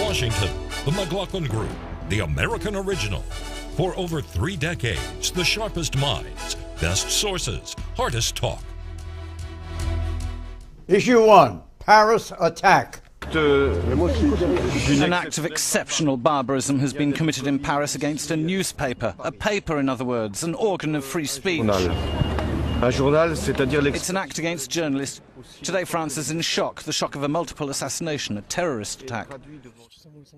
Washington, the McLaughlin Group, the American original. For over 3 decades, the sharpest minds, best sources, hardest talk. Issue 1, Paris attack. An act of exceptional barbarism has been committed in Paris against a newspaper. A paper, in other words, an organ of free speech. It's an act against journalists. Today France is in shock, the shock of a multiple assassination, a terrorist attack.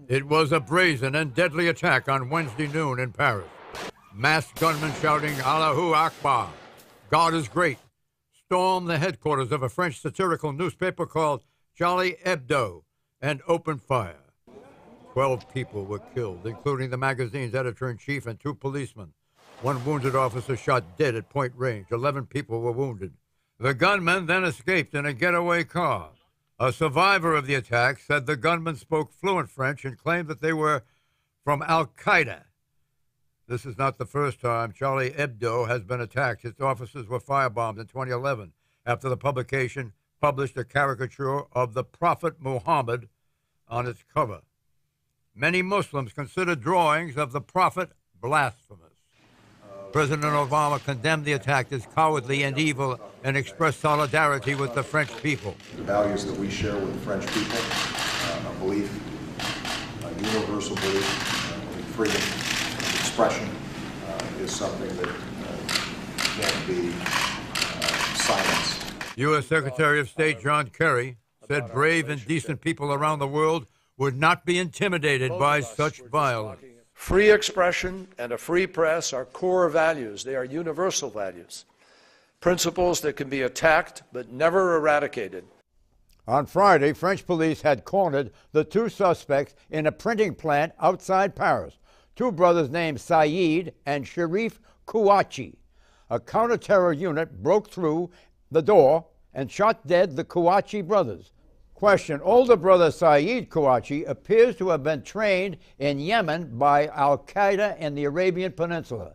It was a brazen and deadly attack on Wednesday noon in Paris. Masked gunmen shouting Allahu Akbar, God is great, stormed the headquarters of a French satirical newspaper called Charlie Hebdo and opened fire. 12 people were killed, including the magazine's editor-in-chief and 2 policemen. 1 wounded officer shot dead at point range. 11 people were wounded. The gunmen then escaped in a getaway car. A survivor of the attack said the gunmen spoke fluent French and claimed that they were from Al-Qaeda. This is not the first time Charlie Hebdo has been attacked. Its officers were firebombed in 2011 after the publication published a caricature of the Prophet Muhammad on its cover. Many Muslims consider drawings of the Prophet blasphemous. President Obama condemned the attack as cowardly and evil and expressed solidarity with the French people. The values that we share with the French people, a belief, a universal belief in freedom of expression is something that can't be silenced. U.S. Secretary of State John Kerry said brave and decent people around the world would not be intimidated by such violence. Free expression and a free press are core values. They are universal values, principles that can be attacked but never eradicated. On Friday, French police had cornered the 2 suspects in a printing plant outside Paris. 2 brothers named Saeed and Sharif Kouachi. A counter-terror unit broke through the door and shot dead the Kouachi brothers. Question: older brother Saeed Kouachi appears to have been trained in Yemen by Al-Qaeda in the Arabian Peninsula.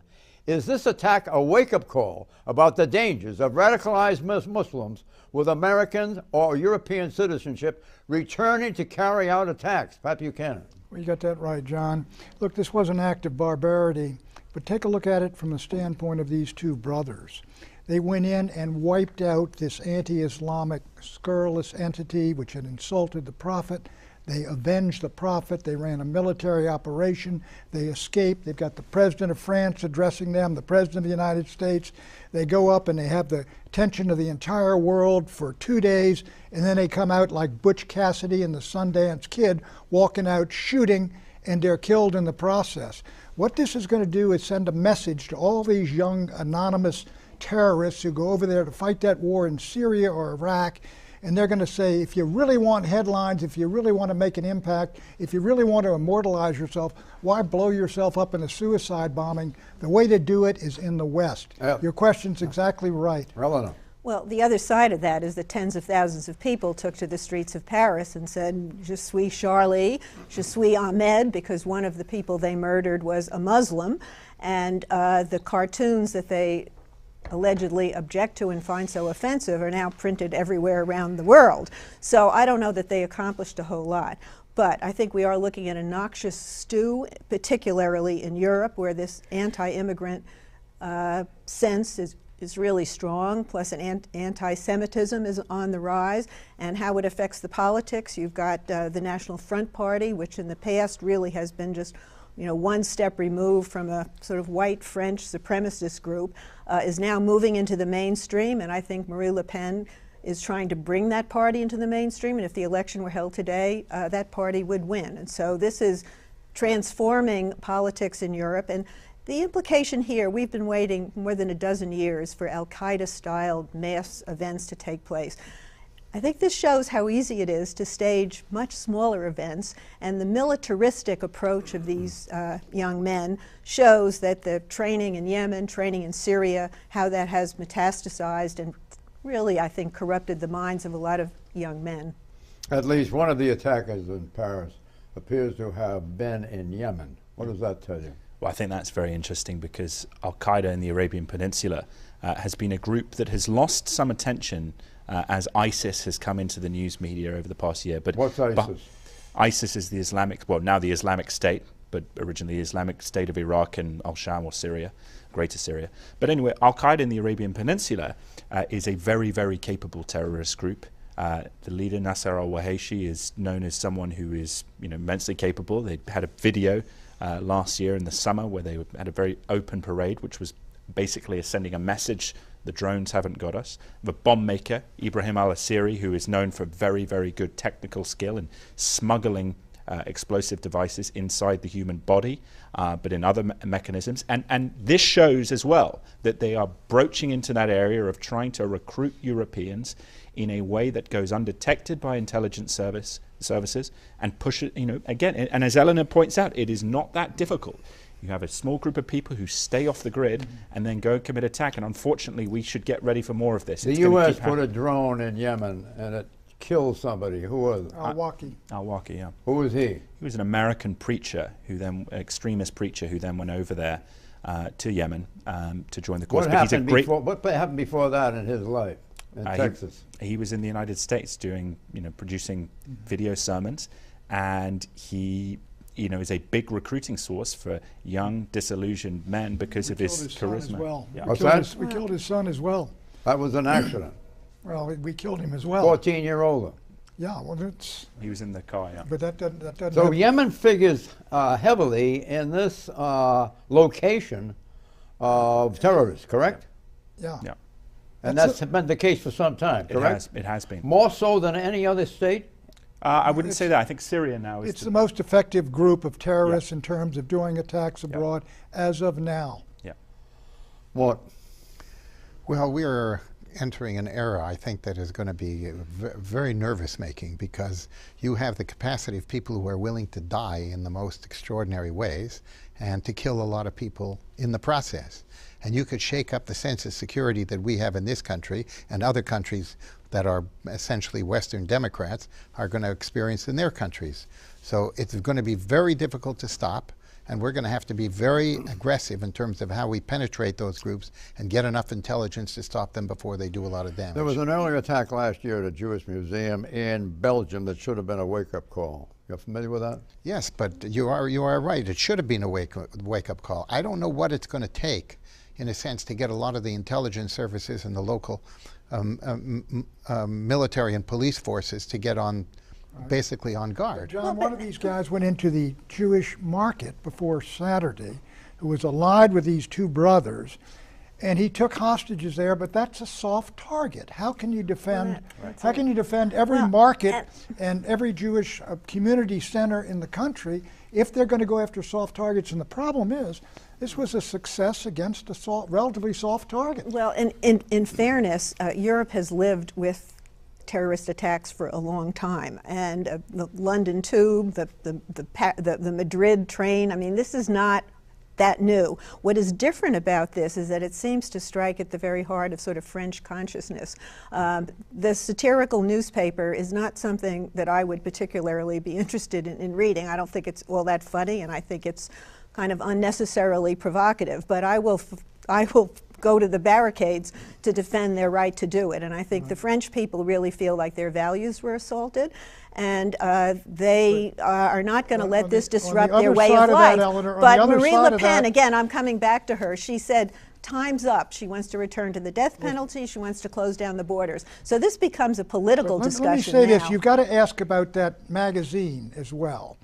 Is this attack a wake-up call about the dangers of radicalized Muslims with American or European citizenship returning to carry out attacks? Pat Buchanan. Well, you got that right, John. Look, this was an act of barbarity, but take a look at it from the standpoint of these 2 brothers. They went in and wiped out this anti-Islamic scurrilous entity which had insulted the Prophet. They avenged the Prophet. They ran a military operation. They escaped. They've got the President of France addressing them, the President of the United States. They go up and they have the attention of the entire world for 2 days, and then they come out like Butch Cassidy and the Sundance Kid, walking out shooting, and they're killed in the process. What this is going to do is send a message to all these young anonymous terrorists who go over there to fight that war in Syria or Iraq, and they're going to say, if you really want headlines, if you really want to make an impact, if you really want to immortalize yourself, why blow yourself up in a suicide bombing? The way to do it is in the West. Your question's exactly right. Well, the other side of that is that tens of thousands of people took to the streets of Paris and said, Je suis Charlie, Je suis Ahmed, because one of the people they murdered was a Muslim, and the cartoons that they allegedly object to and find so offensive are now printed everywhere around the world. So I don't know that they accomplished a whole lot. But I think we are looking at a noxious stew, particularly in Europe, where this anti-immigrant sense is really strong, plus an anti-Semitism is on the rise, and how it affects the politics. You've got the National Front Party, which in the past really has been just one step removed from a sort of white French supremacist group, is now moving into the mainstream, and I think Marine Le Pen is trying to bring that party into the mainstream, and if the election were held today, that party would win. And so this is transforming politics in Europe, and the implication here, we've been waiting more than a dozen years for Al-Qaeda-style mass events to take place. I think this shows how easy it is to stage much smaller events, and the militaristic approach of these young men shows that the training in Yemen, training in Syria, how that has metastasized and really, I think, corrupted the minds of a lot of young men. At least one of the attackers in Paris appears to have been in Yemen. What does that tell you? Well, I think that's very interesting because Al-Qaeda in the Arabian Peninsula has been a group that has lost some attention as ISIS has come into the news media over the past year. But what's ISIS? ISIS is the Islamic, well, now the Islamic State, but originally the Islamic State of Iraq and Al-Sham or Syria, Greater Syria. But anyway, Al-Qaeda in the Arabian Peninsula is a very, very capable terrorist group. The leader, Nasser al-Wahishi, is known as someone who is, immensely capable. They had a video last year in the summer where they had a very open parade, which was basically sending a message: the drones haven't got us. The bomb maker, Ibrahim al-Asiri, who is known for very, very good technical skill in smuggling explosive devices inside the human body, but in other mechanisms. And this shows as well that they are broaching into that area of trying to recruit Europeans in a way that goes undetected by intelligence services and push it, again, and as Eleanor points out, it is not that difficult. You have a small group of people who stay off the grid and then go and commit attack, and unfortunately we should get ready for more of this. The U.S. put a drone in Yemen and it killed somebody. Who was it? Al-Waqi. Al-Waqi, yeah. Who was he? He was an American preacher, extremist preacher, who then went over there to Yemen to join the cause. What happened before that in his life in Texas? He was in the United States doing, producing video sermons, and he is a big recruiting source for young, disillusioned men because of his charisma. Well. Yeah. We killed his son as well. That was an accident. Well, we killed him as well. 14-year-old. Yeah, well, that's... He was in the car, yeah. But that doesn't So Yemen figures heavily in this location of terrorists, correct? Yeah. Yeah. And that's been the case for some time, correct? It has been. More so than any other state? I wouldn't say that. I think Syria now is... It's the most effective group of terrorists in terms of doing attacks abroad as of now. Yeah. What? Well, we are entering an era, I think, that is going to be very nervous-making, because you have the capacity of people who are willing to die in the most extraordinary ways and to kill a lot of people in the process. And you could shake up the sense of security that we have in this country, and other countries that are essentially Western Democrats are going to experience in their countries. So it's going to be very difficult to stop, and we're going to have to be very aggressive in terms of how we penetrate those groups and get enough intelligence to stop them before they do a lot of damage. There was an earlier attack last year at a Jewish museum in Belgium that should have been a wake-up call. You're familiar with that? Yes, but you are right. It should have been a wake-up call. I don't know what it's going to take, in a sense, to get a lot of the intelligence services and the local military and police forces to get on, basically on guard. John, one of these guys went into the Jewish market before Saturday, who was allied with these two brothers, and he took hostages there, but that's a soft target. How can you defend, how can you defend every market and every Jewish community center in the country if they're going to go after soft targets? And the problem is, this was a success against a relatively soft target. Well, in fairness, Europe has lived with terrorist attacks for a long time, and the London Tube, the Madrid train, I mean, this is not that new. What is different about this is that it seems to strike at the very heart of sort of French consciousness. The satirical newspaper is not something that I would particularly be interested in reading. I don't think it's all that funny, and I think it's kind of unnecessarily provocative, but I will go to the barricades to defend their right to do it. And I think the French people really feel like their values were assaulted, and they are not going to let this disrupt their way of life. But Marie Le Pen, again, I'm coming back to her, she said, time's up. She wants to return to the death penalty. She wants to close down the borders. So this becomes a political discussion. Let me say this, you've got to ask about that magazine as well.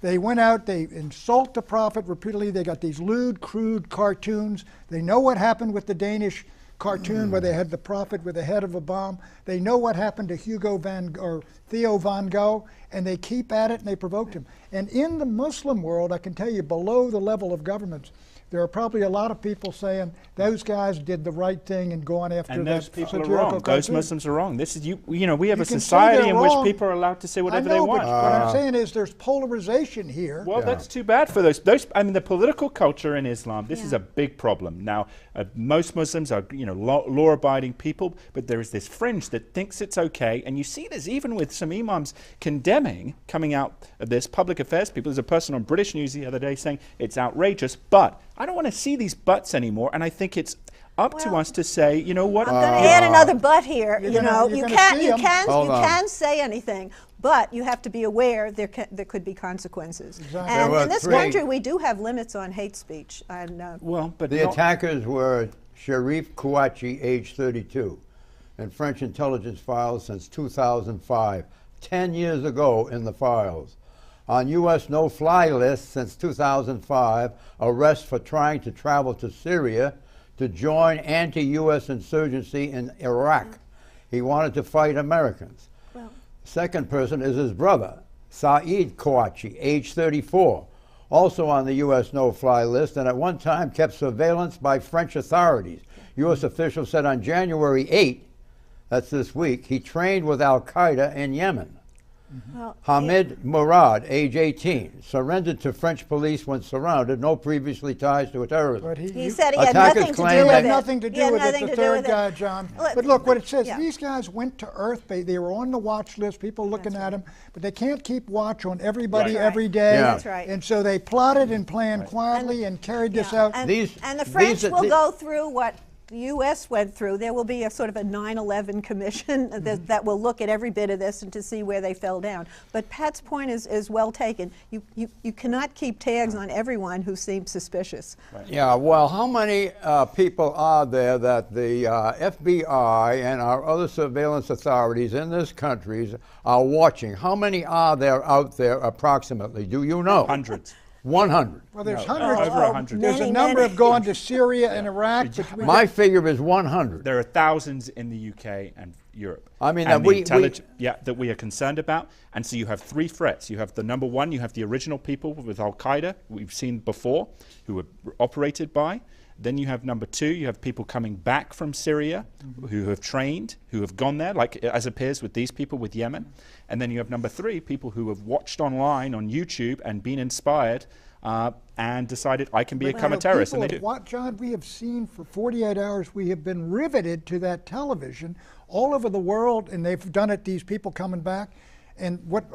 They went out, they insult the prophet repeatedly. They got these lewd, crude cartoons. They know what happened with the Danish cartoon where they had the prophet with the head of a bomb. They know what happened to Theo van Gogh, and they keep at it and they provoked him. And in the Muslim world, I can tell you, below the level of governments, there are probably a lot of people saying those guys did the right thing and going after that. And those people are satirical wrong. cartoon. Those Muslims are wrong. This is we have a society in which people are allowed to say whatever they want. But what I'm saying is there's polarization here. Well, that's too bad for those. I mean, the political culture in Islam. This is a big problem. Now, most Muslims are law-abiding people, but there is this fringe that thinks it's okay, and you see this even with some imams condemning coming out of this public affairs people. There's a person on British News the other day saying it's outrageous, but I don't want to see these buts anymore, and I think it's up to us to say, you know what? I'm going to add another but here. You can say anything, But you have to be aware there could be consequences. Exactly. And There in were this three. country, we do have limits on hate speech. And Well, but The not- attackers were Sharif Kouachi, age 32, in French intelligence files since 2005, 10 years ago in the files. On U.S. no-fly list since 2005, arrest for trying to travel to Syria to join anti-U.S. insurgency in Iraq. He wanted to fight Americans. well, Second person is his brother, Saeed Kouachi, age 34, also on the U.S. no-fly list and at one time kept surveillance by French authorities. U.S. officials said on January 8, that's this week, he trained with al-Qaeda in Yemen. well, Hamid Murad, age 18, surrendered to French police when surrounded, no previously ties to a terrorism. But he said he had Attackers nothing to claim do He with had it. nothing to He do had with it, nothing the to do third with it. guy, John. Look, But look what it says. yeah. These guys went to Earth. They were on the watch list, people looking at them, but they can't keep watch on everybody Right. every day. Yeah. That's right. And so they plotted and planned quietly and carried this Yeah, out. And, These- and the French these- will the- go through what the U.S. went through. There will be a sort of a 9/11 commission that will look at every bit of this and to see where they fell down. But Pat's point is well taken. You cannot keep tags on everyone who seems suspicious. Yeah, well, how many people are there that the FBI and our other surveillance authorities in this country are watching? How many are there out there approximately? Do you know? hundreds. 100. Well, there's No, hundreds. over 100. There's a Many, number many. have gone to Syria and Iraq. But My figure is 100. There are thousands in the UK and Europe. I mean, and that that we are concerned about. And so you have three threats. You have the number one, you have the original people with Al-Qaeda, we've seen before, who were operated by. Then you have number two, you have people coming back from Syria who have trained, who have gone there, like as appears with these people with Yemen. And then you have number three, people who have watched online on YouTube and been inspired and decided I can become a terrorist. And they do. What, John, we have seen for 48 hours, we have been riveted to that television all over the world, and they've done it, these people coming back. And what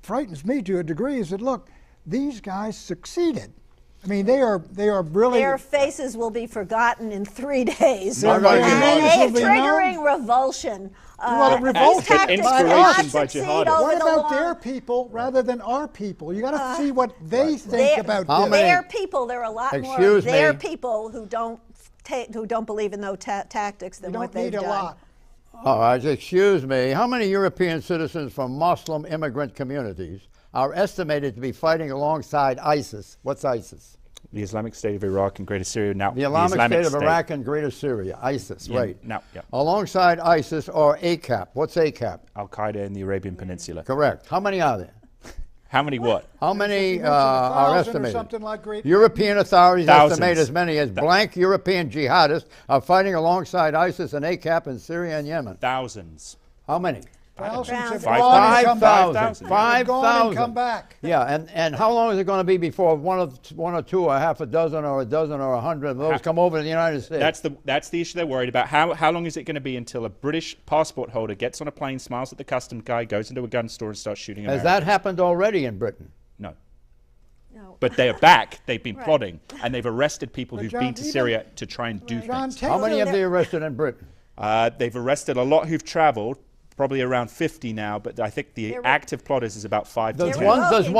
frightens me to a degree is that, look, these guys succeeded. I mean, they are really. Their faces will be forgotten in 3 days. Their And names will be triggering revulsion. Well, These revulsion. tactics Inspiration will not by succeed jihadists. over What the about long- their people rather than our people? You got to see what they think Their- about How this. many- Their people, there are a lot more Excuse of their me. people who don't believe in those tactics than You what don't they've need a done. lot. Oh, excuse me. How many European citizens from Muslim immigrant communities are estimated to be fighting alongside ISIS? What's ISIS? The Islamic State of Iraq and Greater Syria now. The Islamic State of Iraq and Greater Syria, ISIS, Yeah, right. now, yeah. Alongside ISIS or ACAP. What's ACAP? Al-Qaeda in the Arabian Peninsula. Correct. How many are there? How many what? How many mentioned are 1,000 or estimated? something like Great- European authorities Thousands. estimate as many as blank European jihadists are fighting alongside ISIS and ACAP in Syria and Yemen. Thousands. How many? Thousands have 5,000. gone and come back. 5,000. They've gone and 5,000. come back. Yeah, and how long is it going to be before one or two or half a dozen or a dozen or 100 of those come over to the United States? That's the issue they're worried about. How long is it going to be until a British passport holder gets on a plane, smiles at the customs guy, goes into a gun store and starts shooting Has Americans? that happened already in Britain? No. No. But they are back. They've been Right. plotting, and they've arrested people But who've John, been to even- Syria to try and do John, things. take How many the- have they arrested in Britain? They've arrested a lot who've traveled, probably around 50 now, but I think the They're- active plotters is about 5 to Does 10. revoking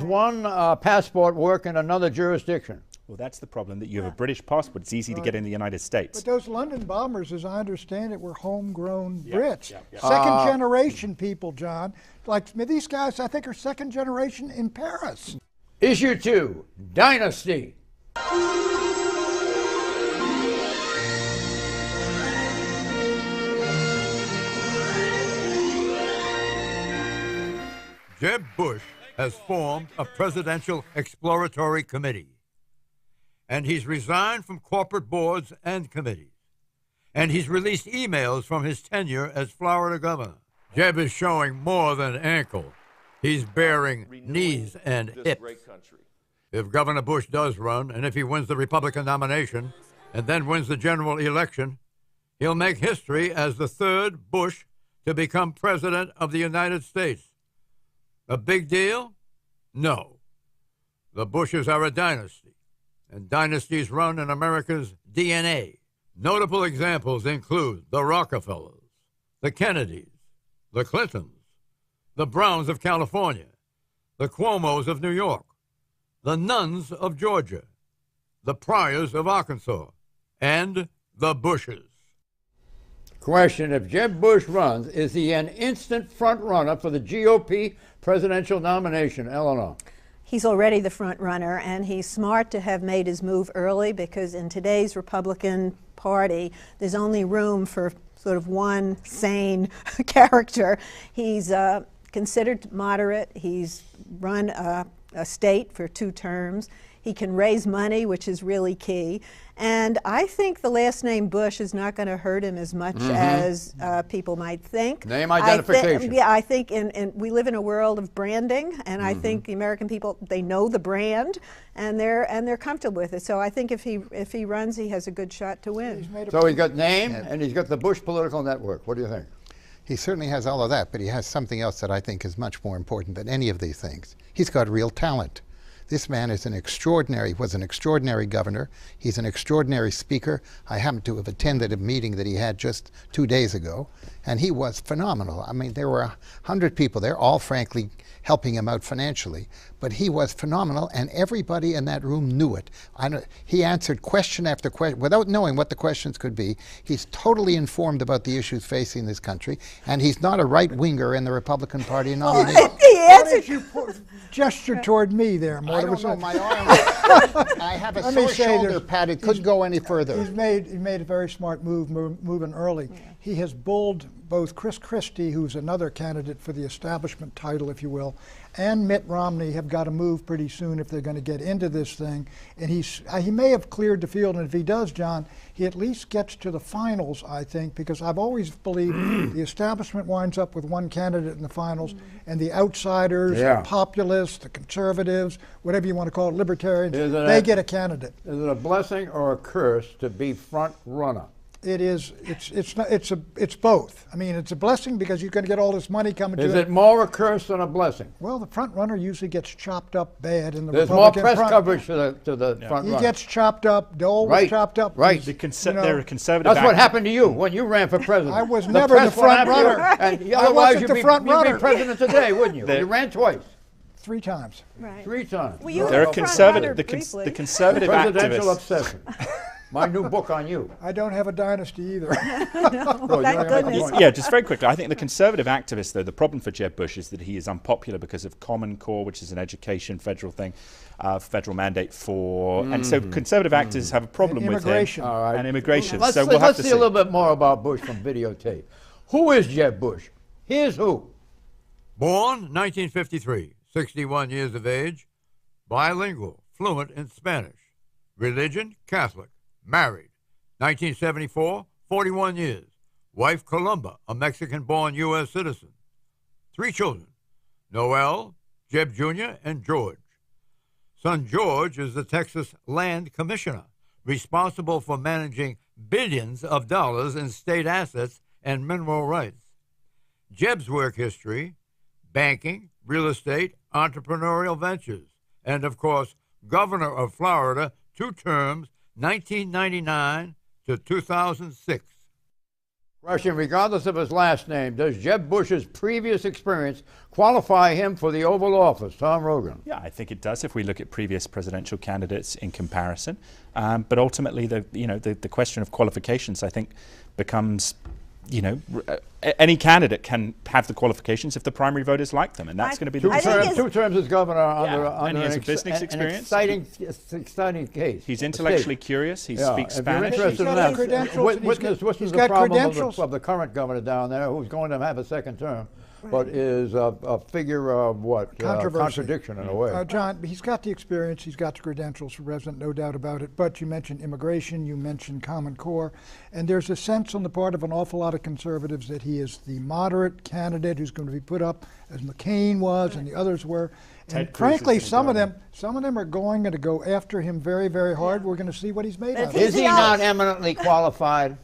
one passport work in another jurisdiction? Well, that's the problem, that you have a British passport. It's easy to get in the United States. But those London bombers, as I understand it, were homegrown Yeah, Brits. yeah, yeah. Second generation people, John. Like these guys, I think, are second generation in Paris. Issue 2, Dynasty. Jeb Bush has formed a presidential exploratory committee, and he's resigned from corporate boards and committees, and he's released emails from his tenure as Florida governor. Jeb is showing more than ankle. He's bearing knees and hips. If Governor Bush does run, and if he wins the Republican nomination and then wins the general election, he'll make history as the third Bush to become president of the United States. A big deal? No. The Bushes are a dynasty, and dynasties run in America's DNA. Notable examples include the Rockefellers, the Kennedys, the Clintons, the Browns of California, the Cuomos of New York, the Nuns of Georgia, the Pryors of Arkansas, and the Bushes. Question: if Jeb Bush runs, is he an instant front runner for the GOP presidential nomination? Eleanor. He's already the front runner, and he's smart to have made his move early, because in today's Republican Party, there's only room for sort of one sane character. He's considered moderate. He's run a state for 2 terms. He can raise money, which is really key. And I think the last name Bush is not going to hurt him as much as people might think. Name identification. I think we live in a world of branding, and I think the American people, they know the brand, and they're comfortable with it. So I think if he runs, he has a good shot to win. So he's got name, and he's got the Bush political network. What do you think? He certainly has all of that, but he has something else that I think is much more important than any of these things. He's got real talent. This man is was an extraordinary governor. He's an extraordinary speaker. I happen to have attended a meeting that he had just 2 days ago, and he was phenomenal. I mean, there were 100 people there, all frankly helping him out financially, but he was phenomenal, and everybody in that room knew it. He answered question after question without knowing what the questions could be. He's totally informed about the issues facing this country, and he's not a right-winger in the Republican Party nominee. Why did you gesture toward me there, Mort? I don't know, my arm. I have a sore shoulder pad. It couldn't go any further. He made a very smart move, moving early. Yeah. He has bulled both Chris Christie, who's another candidate for the establishment title, if you will, and Mitt Romney have got to move pretty soon if they're going to get into this thing. And he may have cleared the field, and if he does, John, he at least gets to the finals, I think, because I've always believed the establishment winds up with one candidate in the finals, and the outsiders, the populists, the conservatives, whatever you want to call it, libertarians, they get a candidate. Is it a blessing or a curse to be front runner? It is. It's both. I mean, it's a blessing because you're going to get all this money coming to you. Is it more a curse than a blessing? Well, the front runner usually gets chopped up bad in the There's Republican more press coverage to the front runner. He gets chopped up. Dole was chopped up. Right. They're a conservative. That's what happened to you when you ran for president. I was never the front runner. And otherwise, you'd be president today, wouldn't you? You ran twice. 3 times. Right. 3 times. Well, they're a conservative. The conservative presidential activists. obsession. My new book on you. I don't have a dynasty either. No, thank goodness. Yeah, just very quickly, I think the conservative activists, though, the problem for Jeb Bush is that he is unpopular because of Common Core, which is an education federal thing, federal mandate for, and so conservative activists have a problem with him. All right. And immigration. Let's see a little bit more about Bush from videotape. Who is Jeb Bush? Here's who. Born 1953, 61 years of age, bilingual, fluent in Spanish, religion Catholic. Married, 1974, 41 years. Wife Columba, a Mexican-born U.S. citizen. 3 children, Noel, Jeb Jr., and George. Son George is the Texas Land Commissioner, responsible for managing billions of dollars in state assets and mineral rights. Jeb's work history, banking, real estate, entrepreneurial ventures, and, of course, governor of Florida, 2 terms, 1999 to 2006. Question: regardless of his last name, does Jeb Bush's previous experience qualify him for the Oval Office? Tom Rogan. Yeah, I think it does if we look at previous presidential candidates in comparison. But ultimately, the question of qualifications, I think, becomes, any candidate can have the qualifications if the primary voters like them, and that's going to be the 2 terms as governor under and he has a business experience. An exciting case. He's intellectually curious. He speaks Spanish. If you're interested in that, witness the got problem of the current governor down there, who's going to have a second term, but is a figure of what? Contradiction in a way. John, he's got the experience, he's got the credentials for president, no doubt about it, but you mentioned immigration, you mentioned Common Core, and there's a sense on the part of an awful lot of conservatives that he is the moderate candidate who's going to be put up as McCain was and the others were. And frankly, some of them are going to go after him very, very hard. We're going to see what he's made of. Is he not eminently qualified?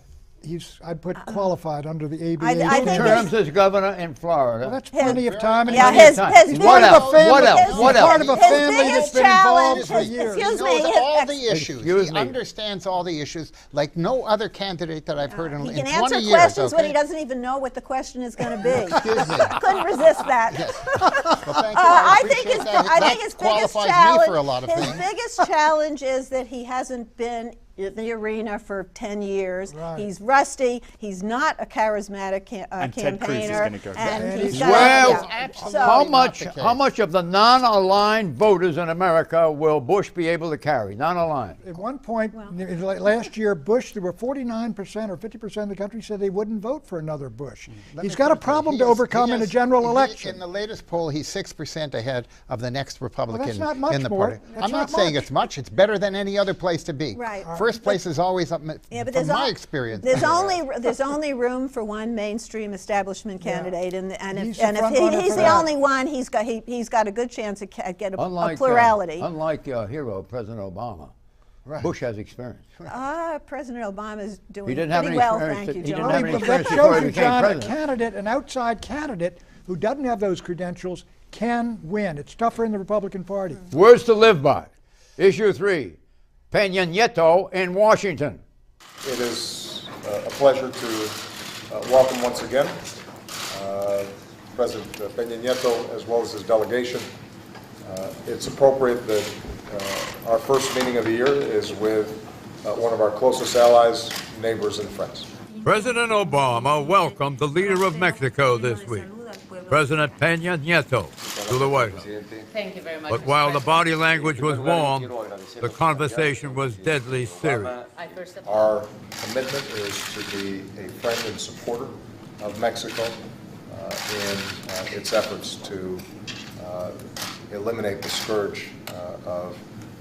I'd put qualified under the ABA. I think Terms as governor in Florida. Well, that's plenty of time. And Yeah, he's his What else? What else? He's What part else? of a His family that's biggest been involved challenge- for years. excuse He me, knows his- all the issues. Excuse He me. understands all the issues like no other candidate that I've heard in, He in can 20 answer years. questions when okay? he doesn't even know what the question is going to be. Excuse me. I couldn't resist that. Well, thank you. I think appreciate his, that. I That think his biggest qualifies challenge. me for a lot of his things. biggest challenge is that he hasn't been in the arena for 10 years. Right. He's rusty. He's not a charismatic And Ted Cruz is campaigner. gonna go. And And he's he's got Well, yeah. absolutely So- How not much? the case. How much of the non-aligned voters in America will Bush be able to carry? Non-aligned. At one point last year, Bush, there were 49% or 50% of the country said they wouldn't vote for another Bush. He's got a problem to overcome in a general election. In the latest poll, he's 6% ahead of the next Republican not much in the more. party. That's I'm not not saying much. it's much. It's better than any other place to be. Right. First place is always up, Yeah, but from my al- experience. There's only room for one mainstream establishment candidate, and He's if the front runner he's for the that. only one, he's got a good chance at get a Unlike plurality. Unlike your hero, President Obama, Right. Bush has experience. President Obama is doing He didn't have pretty any well, experience. thank you, He didn't John. have any But experience that before shows he you, became John, president. an outside candidate who doesn't have those credentials can win. It's tougher in the Republican Party. Words to live by. Issue 3, Peña Nieto in Washington. It is a pleasure to welcome once again President Peña Nieto as well as his delegation. It's appropriate that our first meeting of the year is with one of our closest allies, neighbors, and friends. President Obama welcomed the leader of Mexico this week, President Peña Nieto, to the White House. Thank you very much. But while the body language was warm, the conversation was deadly serious. Our commitment is to be a friend and supporter of Mexico in its efforts to eliminate the scourge of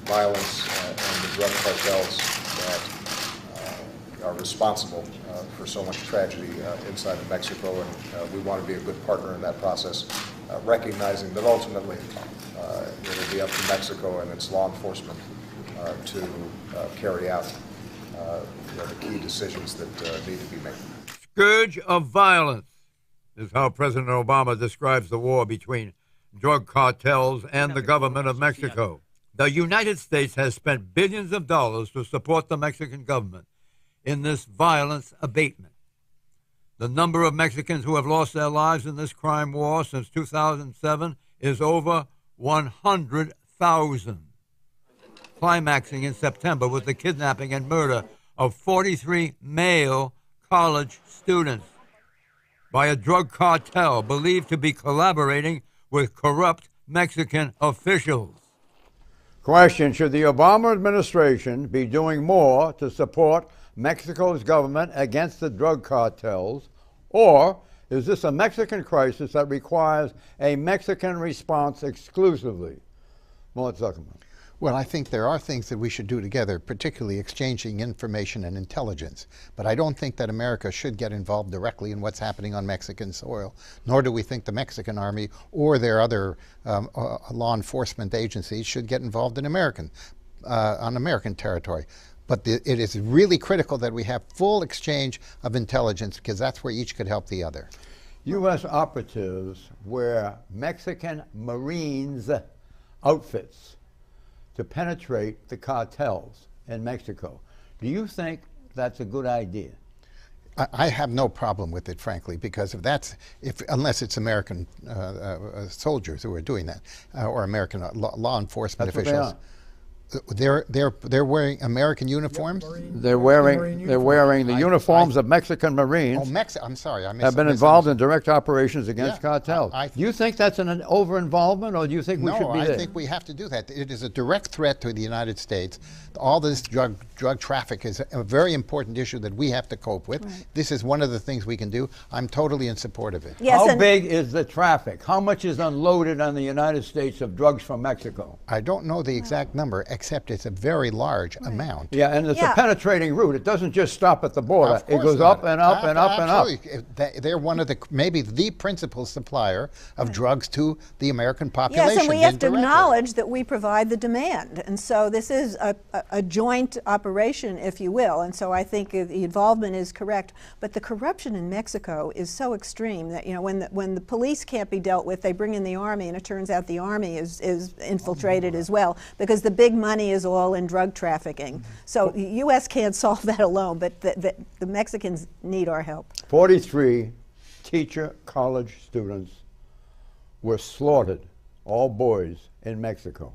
violence and the drug cartels that are responsible for so much tragedy inside of Mexico, and we want to be a good partner in that process, recognizing that ultimately it will be up to Mexico and its law enforcement to carry out the key decisions that need to be made. Scourge of violence is how President Obama describes the war between drug cartels and the government of Mexico. The United States has spent billions of dollars to support the Mexican government in this violence abatement. The number of Mexicans who have lost their lives in this crime war since 2007 is over 100,000, climaxing in September with the kidnapping and murder of 43 male college students by a drug cartel believed to be collaborating with corrupt Mexican officials. Question, should the Obama administration be doing more to support Mexico's government against the drug cartels, or is this a Mexican crisis that requires a Mexican response exclusively? Mort Zuckerman. Well, I think there are things that we should do together, particularly exchanging information and intelligence. But I don't think that America should get involved directly in what's happening on Mexican soil, nor do we think the Mexican Army or their other law enforcement agencies should get involved in on American territory. But it is really critical that we have full exchange of intelligence, because that's where each could help the other. U.S. operatives wear Mexican Marines outfits to penetrate the cartels in Mexico. Do you think that's a good idea? I have no problem with it, frankly, because unless it's American soldiers who are doing that, or American law enforcement That's officials. They're wearing American uniforms. They're wearing the uniforms of Mexican Marines. I'm sorry, I have been involved in direct operations against cartels. do you think that's an over-involvement, or do you think we should be there? No, I think we have to do that. It is a direct threat to the United States. All this drug traffic is a very important issue that we have to cope with. Right. This is one of the things we can do. I'm totally in support of it. Yes, how big is the traffic? How much is unloaded on the United States of drugs from Mexico? I don't know the exact number, except it's a very large amount. Yeah, and it's a penetrating route. It doesn't just stop at the border. It goes up and up and up and up. They're one of the, maybe the principal supplier of drugs to the American population. Yes, and we have to acknowledge that we provide the demand. And so this is a joint operation, if you will. And so I think the involvement is correct. But the corruption in Mexico is so extreme that, you know, when the police can't be dealt with, they bring in the army, and it turns out the army is infiltrated as well, because the big money is all in drug trafficking. So the U.S. can't solve that alone, but the Mexicans need our help. 43 teacher college students were slaughtered, all boys, in Mexico.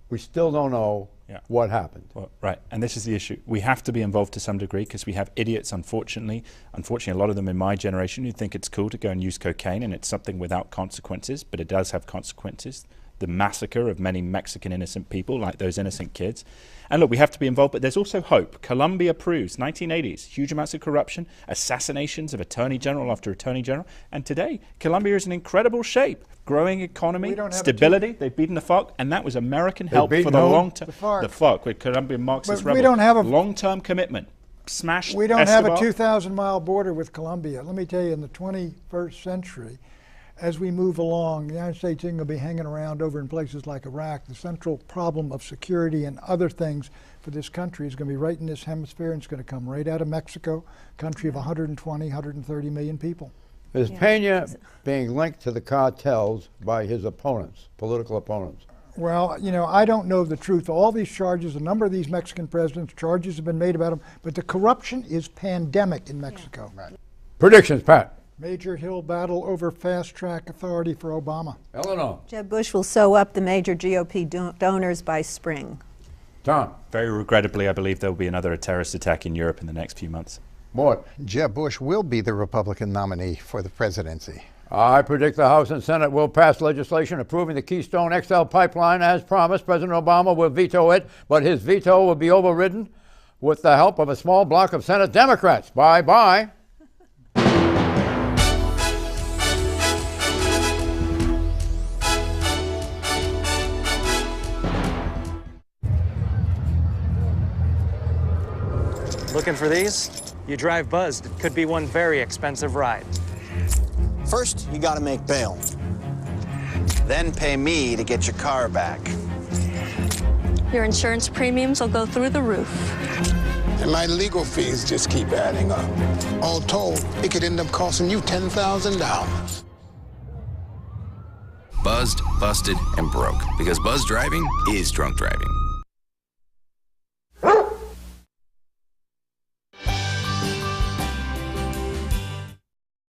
We still don't know what happened. Well, right, and this is the issue. We have to be involved to some degree because we have idiots, unfortunately. Unfortunately, a lot of them in my generation who think it's cool to go and use cocaine and it's something without consequences, but it does have consequences. The massacre of many Mexican innocent people, like those innocent kids. And look, we have to be involved, but there's also hope. Colombia proves, 1980s, huge amounts of corruption, assassinations of attorney general after attorney general, and today, Colombia is in incredible shape. Growing economy, stability, they've beaten the FARC, and that was American help for the long term. The FARC, with Colombian Marxist rebels. We don't have a long-term commitment. Smash We don't Escobar. have a 2,000-mile border with Colombia. Let me tell you, in the 21st century, as we move along, the United States isn't going to be hanging around over in places like Iraq. The central problem of security and other things for this country is going to be right in this hemisphere, and it's going to come right out of Mexico, a country of 120, 130 million people. Is Pena being linked to the cartels by his opponents, political opponents? Well, you know, I don't know the truth. All these charges, a number of these Mexican presidents, charges have been made about them, but the corruption is pandemic in Mexico. Right. Predictions, Pat. Major Hill battle over fast-track authority for Obama. Eleanor. Jeb Bush will sew up the major GOP donors by spring. Tom. Very regrettably, I believe there will be another terrorist attack in Europe in the next few months. Mort. Jeb Bush will be the Republican nominee for the presidency. I predict the House and Senate will pass legislation approving the Keystone XL pipeline as promised. President Obama will veto it, but his veto will be overridden with the help of a small block of Senate Democrats. Bye-bye. Looking for these? You drive Buzzed. It could be one very expensive ride. First, you gotta make bail. Then pay me to get your car back. Your insurance premiums will go through the roof. And my legal fees just keep adding up. All told, it could end up costing you $10,000. Buzzed, busted, and broke. Because buzz driving is drunk driving.